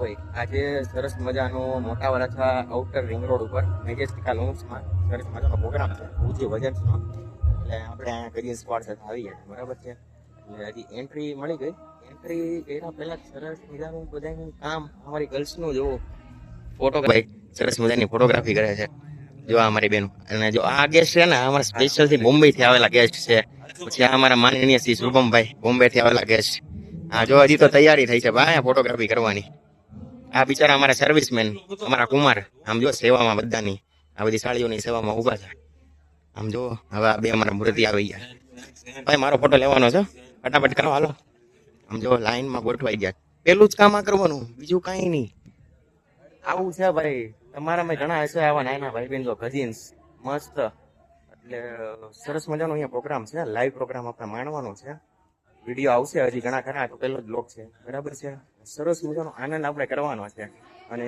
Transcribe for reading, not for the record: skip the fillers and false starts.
ભાઈ આજે સરસ મજાનો મોટા વરાછા આઉટર રિંગ રોડ ઉપર મેજેસ્ટિકા લોન્સમાં સરસ મજાનો પ્રોગ્રામ છે ઊંચી વજનનો. એટલે આપણે અહીંયા કરીએ સ્ક્વોડ સાથે આવી ગયા બરાબર છે. એટલે હજી એન્ટ્રી મળી ગઈ. એન્ટ્રી કર્યા પહેલા સરસ મજાનું બધાનું કામ અમારી ગર્લ્સનું જોવો ફોટો ભાઈ સરસ મજાની ફોટોગ્રાફી કરે છે. જો આ અમારી બેન અને જો આ ગેસ્ટ છે ને અમારા સ્પેશિયલ થી બોમ્બે થી આવેલા ગેસ્ટ છે. પછી આ અમારા માનનીય શ્રી શુભમભાઈ બોમ્બે થી આવેલા ગેસ્ટ. હા જો હજી તો તૈયારી થઈ છે ભાઈ ફોટોગ્રાફી કરવાની. આ બિચારા અમારા સર્વિસમેન અમારા કુમાર આમ જો સેવામાં બધાની આ બધી સાડીઓની સેવામાં ઉભા છે. આમ જો હવે આ બે અમારા મૂર્તિ આવી ગયા. ભાઈ મારો ફોટો લેવાનો છે ફટાફટ કરો હાલો. આમ જો લાઈનમાં ગોઠવાઈ ગયા. પેલું જ કામ આ કરવાનું બીજું કઈ નહીં. આવું છે ભાઈ તમારામાં ઘણા હશે આવા નાના ભાઈ બેન તો કઝિન્સ મસ્ત. એટલે સરસ મજાનો અહીંયા પ્રોગ્રામ છે લાઈવ પ્રોગ્રામ આપણે માણવાનો છે. વિડીયો આવશે હજી ઘણા ખરા તો પેલો જ બ્લોગ છે બરાબર છે. સરસ મજાનો આનંદ આપણે કરવાનો છે અને